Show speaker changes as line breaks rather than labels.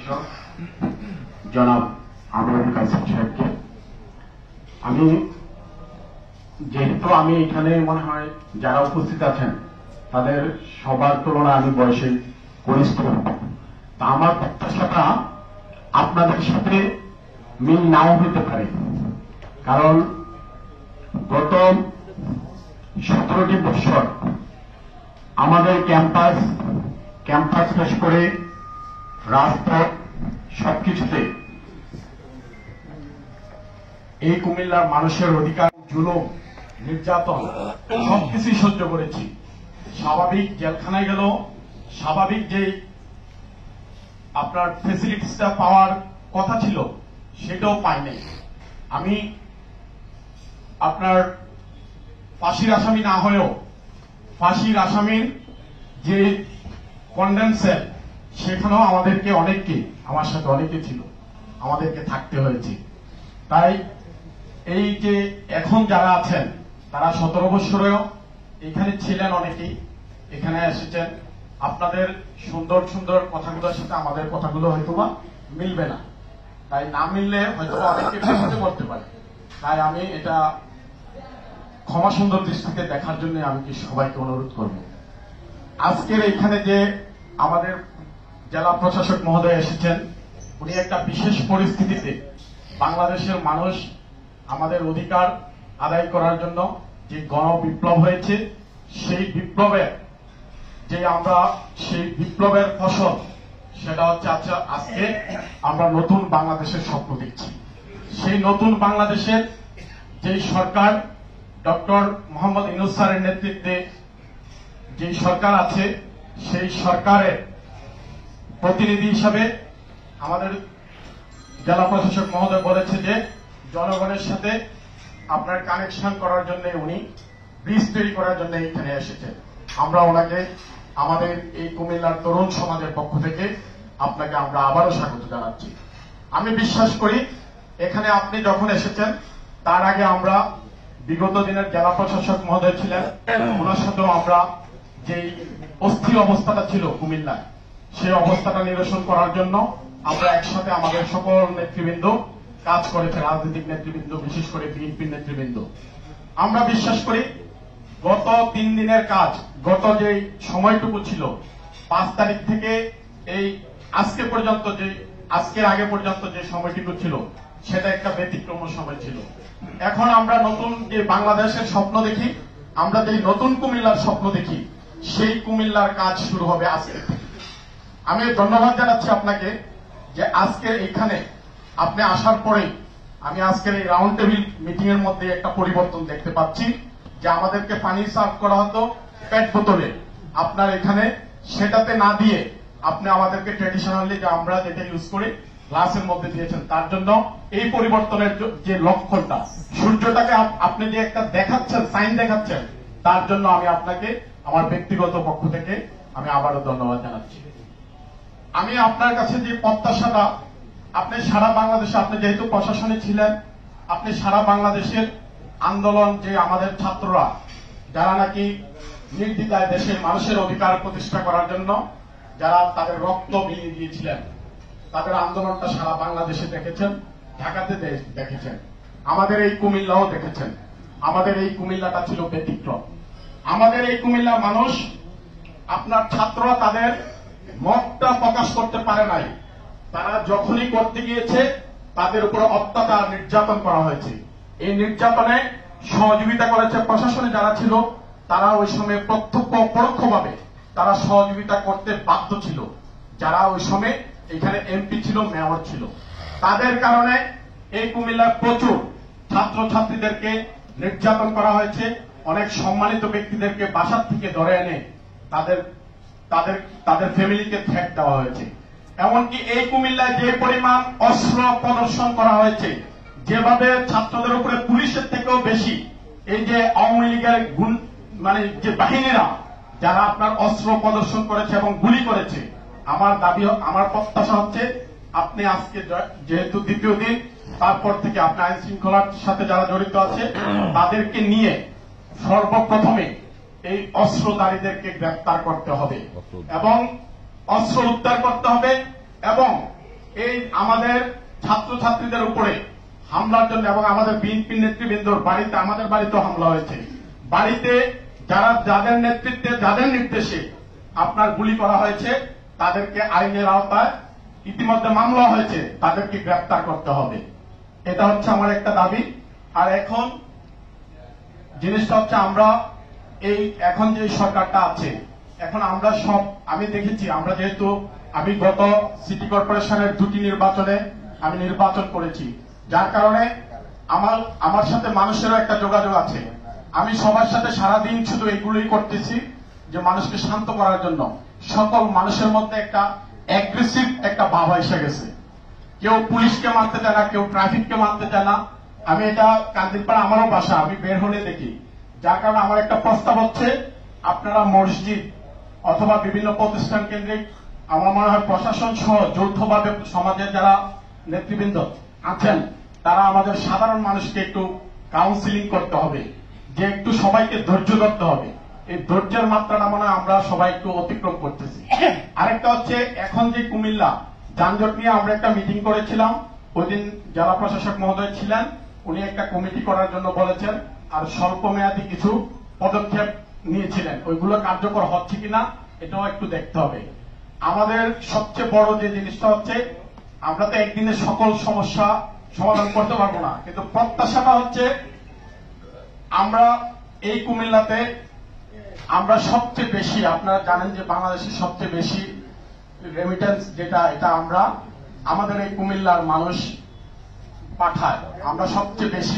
সদস্য জনাব আবুল কাসেম সাহেবকে। আমি যেহেতু এখানে মনে হয় যারা উপস্থিত আছেন তাদের সবার তুলনায় আমি বয়সে কনিষ্ঠ, তা আমার প্রত্যাশাটা আপনাদের সাথে মিল নাও হতে পারে, কারণ গত 17টি বছর আমাদের ক্যাম্পাস শেষ করে রাজপথ সবকিছুতে এই কুমিল্লার মানুষের অধিকার, জুলুম, নির্যাতন সবকিছুই সহ্য করেছি। স্বাভাবিক জেলখানায় গেল, স্বাভাবিক যে আপনার ফেসিলিটিসটা পাওয়ার কথা ছিল সেটাও পাইনি। আমি আপনার ফাঁসির আসামি না হয়েও ফাঁসির আসামির যে কন্ডেম সেল সেখানেও আমাদেরকে আমার সাথে অনেকে ছিল, আমাদেরকে থাকতে হয়েছে। তাই এই যে এখন যারা আছেন তারা 17 বছরেও এখানে ছিলেন, অনেকেই এখানে এসেছেন। আপনাদের সুন্দর সুন্দর কথাগুলোর সাথে আমাদের কথাগুলো হয়তোবা মিলবে না, তাই না মিললে হয়তো অনেকে বিপদে পড়তে পারে। তাই আমি এটা ক্ষমা সুন্দর দৃষ্টিতে দেখার জন্য আমি কি সবাইকে অনুরোধ করব। আজকের এখানে যে আমাদের জেলা প্রশাসক মহোদয় এসেছেন, উনি একটা বিশেষ পরিস্থিতিতে বাংলাদেশের মানুষ আমাদের অধিকার আদায় করার জন্য যে গণবিপ্লব হয়েছে, সেই বিপ্লবের ফসল সেটা হচ্ছে আজকে আমরা নতুন বাংলাদেশের স্বপ্ন দেখছি। সেই নতুন বাংলাদেশের যে সরকার ডক্টর মোহাম্মদ ইউনূস স্যারের নেতৃত্বে যে সরকার আছে, সেই সরকারের প্রতিনিধি হিসাবে আমাদের জেলা প্রশাসক মহোদয় বলেছে যে জনগণের সাথে আপনার কানেকশন করার জন্য উনি ব্রিজ তৈরি করার জন্য এখানে এসেছেন। আমরা ওনাকে আমাদের এই কুমিল্লার তরুণ সমাজের পক্ষ থেকে আপনাকে আমরা আবারও স্বাগত জানাচ্ছি। আমি বিশ্বাস করি এখানে আপনি যখন এসেছেন তার আগে আমরা বিগত দিনের জেলা প্রশাসক মহোদয় ছিলেন, ওনার সাথেও আমরা যে অস্থির অবস্থাটা ছিল কুমিল্লায়, সেই অবস্থাটা নিরসন করার জন্য আমরা একসাথে আমাদের সকল নেতৃবৃন্দ কাজ করেছে, রাজনৈতিক নেতৃবৃন্দ, বিশেষ করে বিএনপির নেতৃবৃন্দ। আমরা বিশ্বাস করি গত 3 দিনের কাজ, গত যে সময়টুকু ছিল 5 তারিখ থেকে এই আজকের আগে পর্যন্ত যে সময়টুকু ছিল সেটা একটা ব্যতিক্রম সময় ছিল। এখন আমরা নতুন যে বাংলাদেশের স্বপ্ন দেখি, আমরা যে নতুন কুমিল্লার স্বপ্ন দেখি, সেই কুমিল্লার কাজ শুরু হবে আজকে থেকে। আমি ধন্যবাদ জানাচ্ছি আপনাকে যে আজকের এখানে আপনি আসার পরেই আমি আজকের এই রাউন্ড টেবিল মিটিং এর মধ্যে একটা পরিবর্তন দেখতে পাচ্ছি, যে আমাদেরকে পানি সার্ভ করা হতো পেট বোতলে, আপনার এখানে সেটাতে না দিয়ে আপনি আমাদেরকে ট্রেডিশনালি যে আমরা যেটা ইউজ করি গ্লাসের মধ্যে দিয়েছেন। তার জন্য এই পরিবর্তনের যে লক্ষণটা, সূর্যটাকে আপনি যে একটা দেখাচ্ছেন, সাইন দেখাচ্ছেন, তার জন্য আমি আপনাকে আমার ব্যক্তিগত পক্ষ থেকে আমি আবারও ধন্যবাদ জানাচ্ছি। আমি আপনার কাছে যে প্রত্যাশাটা, আপনি সারা বাংলাদেশে, আপনি যেহেতু প্রশাসনে ছিলেন, আপনি সারা বাংলাদেশের আন্দোলন, যে আমাদের ছাত্ররা যারা নাকি নির্দ্বিধায় দেশের মানুষের অধিকার প্রতিষ্ঠা করার জন্য যারা তাদের রক্ত বিলিয়ে দিয়েছিলেন, তাদের আন্দোলনটা সারা বাংলাদেশে দেখেছেন, ঢাকাতে দেখেছেন, আমাদের এই কুমিল্লাও দেখেছেন। আমাদের এই কুমিল্লাটা ছিল ব্যতিক্রম। আমাদের এই কুমিল্লার মানুষ, আপনার ছাত্ররা তাদের মতটা প্রকাশ করতে পারে নাই। তারা যখনই করতে গিয়েছে তাদের উপর অত্যাচার, নির্যাতন করা হয়েছে। এই নির্যাতনে সহযোগিতা করেছে প্রশাসনে যারা ছিল, তারা ওই সময় প্রত্যক্ষ পরোক্ষভাবে তারা সহযোগিতা করতে বাধ্য ছিল। যারা ওই সময় এখানে এমপি ছিল, মেয়র ছিল, তাদের কারণে এই কুমিল্লার প্রচুর ছাত্র ছাত্রীদেরকে নির্যাতন করা হয়েছে। অনেক সম্মানিত ব্যক্তিদেরকে বাসার থেকে ধরে এনে তাদের ফ্যামিলিকে থ্রেট দেওয়া হয়েছে। এমনকি এই কুমিল্লায় যে পরিমাণ অস্ত্র প্রদর্শন করা হয়েছে, যেভাবে ছাত্রদের উপরে পুলিশের থেকেও বেশি এই যে আওয়ামী লীগের যে বাহিনীরা যারা আপনার অস্ত্র প্রদর্শন করেছে এবং গুলি করেছে, আমার প্রত্যাশা হচ্ছে আপনি আজকে যেহেতু দ্বিতীয় দিন, তারপর থেকে আপনি আইন শৃঙ্খলার সাথে যারা জড়িত আছে তাদেরকে নিয়ে সর্বপ্রথমে এই অস্ত্রধারীদেরকে গ্রেফতার করতে হবে এবং অস্ত্র উদ্ধার করতে হবে এবং এই আমাদের ছাত্রছাত্রীদের উপরে হামলার জন্য এবং আমাদের বিএনপি নেতৃবৃন্দর বাড়িতে, আমাদের বাড়িতেও হামলা হয়েছে। বাড়িতে যাদের নেতৃত্বে, যাদের নির্দেশে আপনার গুলি করা হয়েছে, তাদেরকে আইনের আওতায় ইতিমধ্যে মামলা হয়েছে, তাদেরকে গ্রেপ্তার করতে হবে। এটা হচ্ছে আমার একটা দাবি। আর এখন জিনিসটা হচ্ছে, আমরা এই এখন যে সরকারটা আছে, এখন আমরা সব, আমি দেখেছি, আমরা যেহেতু আমি গত সিটি কর্পোরেশনের 2টি নির্বাচনে আমি নির্বাচন করেছি, যার কারণে আমার সাথে মানুষেরও একটা যোগাযোগ আছে। আমি সবার সাথে সারাদিন শুধু এগুলোই করতেছি যে মানুষকে শান্ত করার জন্য। সকল মানুষের মধ্যে একটা অ্যাগ্রেসিভ একটা ভাব এসে গেছে। কেউ পুলিশকে মারতে চায় না, কেউ ট্রাফিককে মারতে চায় না। আমি এটা কান্দিরপাড়া আমারও বাসা, আমি বের হলে দেখি। যার কারণে আমার একটা প্রস্তাব হচ্ছে, আপনারা মসজিদ অথবা বিভিন্ন প্রতিষ্ঠান কেন্দ্রিক, আমার মনে হয় প্রশাসন সহ যৌথভাবে সমাজের যারা নেতৃবৃন্দ আছেন, তারা আমাদের সাধারণ মানুষকে একটু কাউন্সিলিং করতে হবে, যে একটু সবাইকে ধৈর্য ধরতে হবে। এই ধৈর্যের মাত্রাটা মনে হয় আমরা সবাই একটু অতিক্রম করতেছি। আরেকটা হচ্ছে, এখন যে কুমিল্লা যানজট নিয়ে আমরা একটা মিটিং করেছিলাম, ওই দিন জেলা প্রশাসক মহোদয় ছিলেন, উনি একটা কমিটি করার জন্য বলেছেন, আর স্বল্প মেয়াদী কিছু পদক্ষেপ নিয়েছিলেন, ওইগুলো কার্যকর হচ্ছে কিনা এটাও একটু দেখতে হবে। আমাদের সবচেয়ে বড় যে জিনিসটা হচ্ছে, আমরা তো একদিনে সকল সমস্যা সমাধান করতে পারবো না, কিন্তু প্রত্যাশাটা হচ্ছে আমরা এই কুমিল্লাতে আমরা সবচেয়ে বেশি, আপনারা জানেন যে বাংলাদেশের সবচেয়ে বেশি রেমিটেন্স যেটা, এটা আমরা আমাদের এই কুমিল্লার মানুষ পাঠায়। আমরা সবচেয়ে বেশি